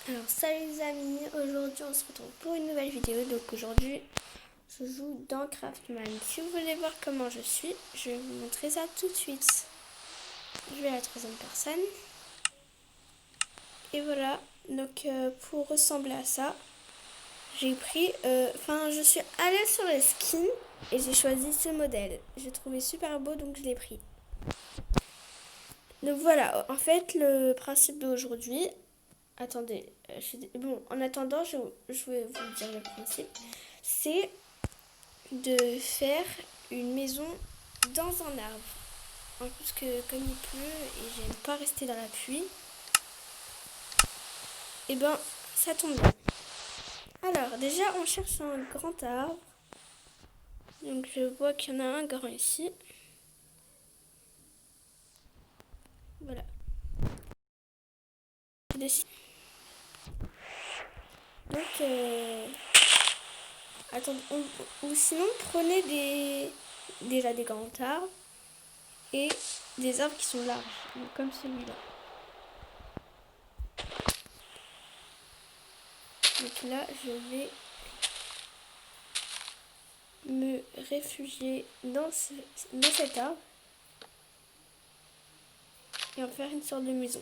Alors salut les amis, aujourd'hui on se retrouve pour une nouvelle vidéo. Donc aujourd'hui je joue dans Craftman. Si vous voulez voir comment je suis, je vais vous montrer ça tout de suite. Je vais à la troisième personne. Et voilà, donc pour ressembler à ça, j'ai pris, je suis allée sur les skins et j'ai choisi ce modèle. J'ai trouvé super beau donc je l'ai pris. Donc voilà, en fait le principe d'aujourd'hui... Attendez, bon, en attendant, je vais vous dire le principe. C'est de faire une maison dans un arbre. En plus que comme il pleut et j'aime pas rester dans la pluie, et ben ça tombe bien. Alors déjà on cherche un grand arbre. Donc je vois qu'il y en a un grand ici. Voilà. Je décide. Donc attendez, ou sinon prenez déjà des grands arbres et des arbres qui sont larges, comme celui-là. Donc là, je vais me réfugier dans cet arbre et en faire une sorte de maison.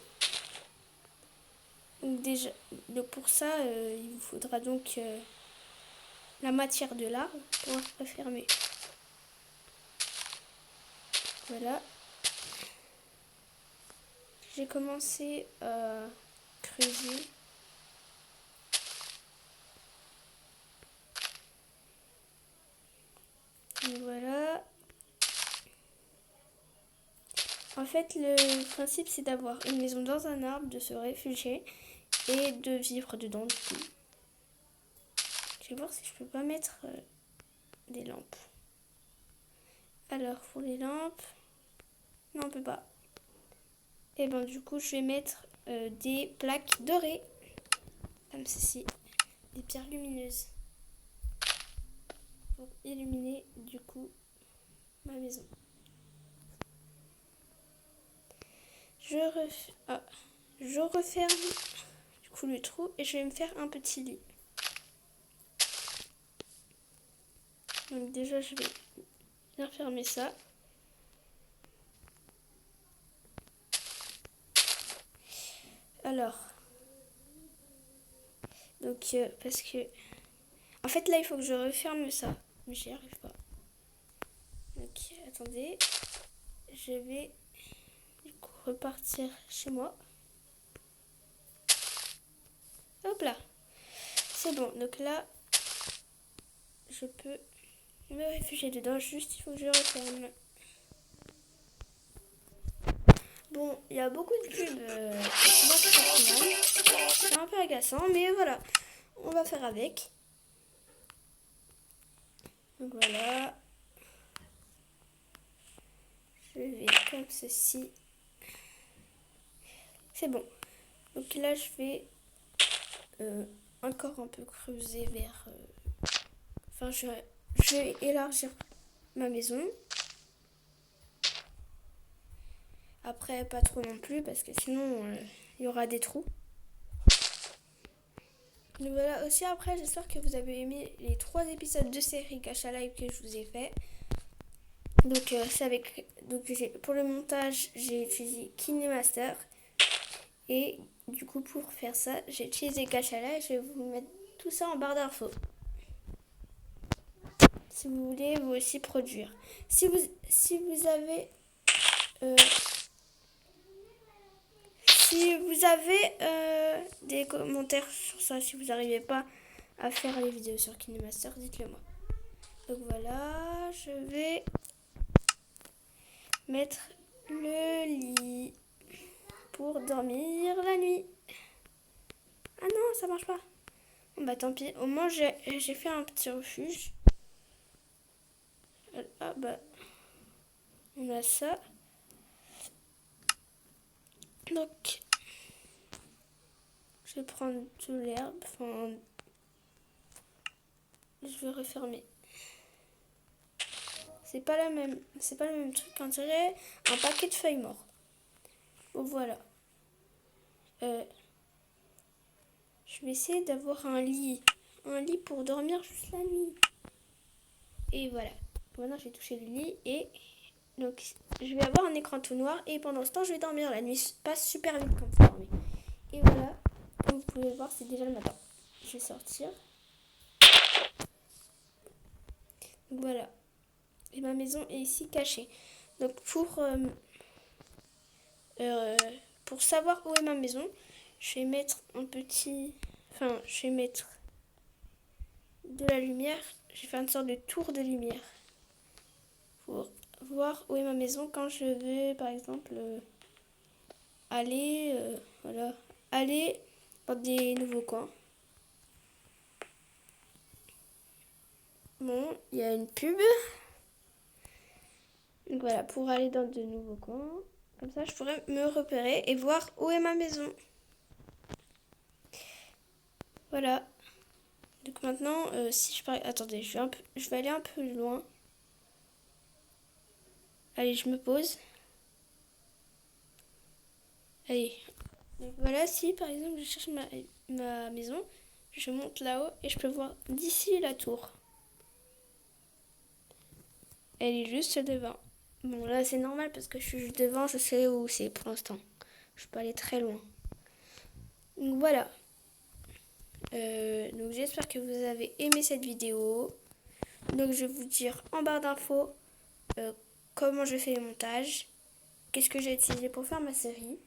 Donc pour ça, il vous faudra donc la matière de l'arbre pour refermer. Voilà. J'ai commencé à creuser. Donc voilà. En fait, le principe, c'est d'avoir une maison dans un arbre, de se réfugier et de vivre dedans du coup. Je vais voir si je peux pas mettre des lampes. Alors, pour les lampes... Non, on peut pas. Et ben du coup, je vais mettre des plaques dorées, comme ceci, des pierres lumineuses, pour illuminer du coup ma maison. Je referme du coup le trou et je vais me faire un petit lit. Donc déjà, je vais bien fermer ça. Alors, donc parce que en fait là, il faut que je referme ça, mais j'y arrive pas. Donc attendez, je vais du coup repartir chez moi. Hop là, c'est bon. Donc là, je peux me réfugier dedans. Juste, il faut que je referme. Bon, il y a beaucoup de pubs dans ce final. C'est un peu agaçant, mais voilà, on va faire avec. Donc voilà. Je vais comme ceci. C'est bon. Donc là, je vais encore un peu creuser vers... je vais élargir ma maison. Après, pas trop non plus, parce que sinon, il y aura des trous. Donc voilà, aussi après, j'espère que vous avez aimé les 3 épisodes de série Gacha Live que je vous ai fait. Donc, pour le montage, j'ai utilisé KineMaster. Et du coup, pour faire ça, j'ai utilisé Gacha Live. Je vais vous mettre tout ça en barre d'infos. Si vous voulez vous aussi produire. Si vous avez des commentaires sur ça, si vous n'arrivez pas à faire les vidéos sur KineMaster, dites-le moi. Donc voilà, je vais mettre le lit pour dormir la nuit. Ah non, ça marche pas. Bon bah tant pis, au moins j'ai fait un petit refuge. Ah bah, on a ça. Donc, je vais prendre de l'herbe, je vais refermer. C'est pas le même truc, on dirait un paquet de feuilles mortes. Donc voilà. je vais essayer d'avoir un lit pour dormir juste la nuit. Et voilà, maintenant j'ai touché le lit et donc je vais avoir un écran tout noir et pendant ce temps je vais dormir. La nuit passe super vite quand vous dormez. Et voilà, comme vous pouvez voir, c'est déjà le matin. Je vais sortir. Donc voilà, et ma maison est ici cachée. Donc pour savoir où est ma maison, je vais mettre je vais mettre de la lumière. Je vais faire une sorte de tour de lumière pour voir où est ma maison quand je veux, par exemple, aller dans des nouveaux coins. Bon, il y a une pub. Donc voilà, pour aller dans de nouveaux coins. Comme ça, je pourrais me repérer et voir où est ma maison. Voilà. Donc maintenant, si je parie... Attendez, je vais aller un peu loin. Allez, je me pose. Allez. Donc voilà, si par exemple je cherche ma maison, je monte là-haut et je peux voir d'ici la tour. Elle est juste devant. Bon, là c'est normal parce que je suis juste devant, je sais où c'est pour l'instant. Je peux aller très loin. Donc voilà. Donc j'espère que vous avez aimé cette vidéo. Donc je vais vous dire en barre d'infos comment je fais les montages, qu'est-ce que j'ai utilisé pour faire ma série.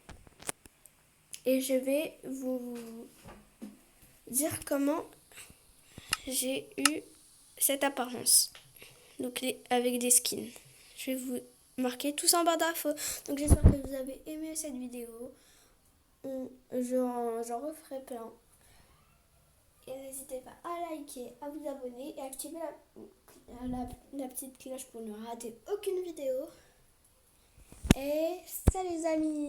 Et je vais vous dire comment j'ai eu cette apparence. Donc avec des skins. Je vais vous marquer tout ça en barre d'infos. Donc j'espère que vous avez aimé cette vidéo. J'en referai plein. Et n'hésitez pas à liker, à vous abonner et à activer la petite cloche pour ne rater aucune vidéo. Et salut les amis!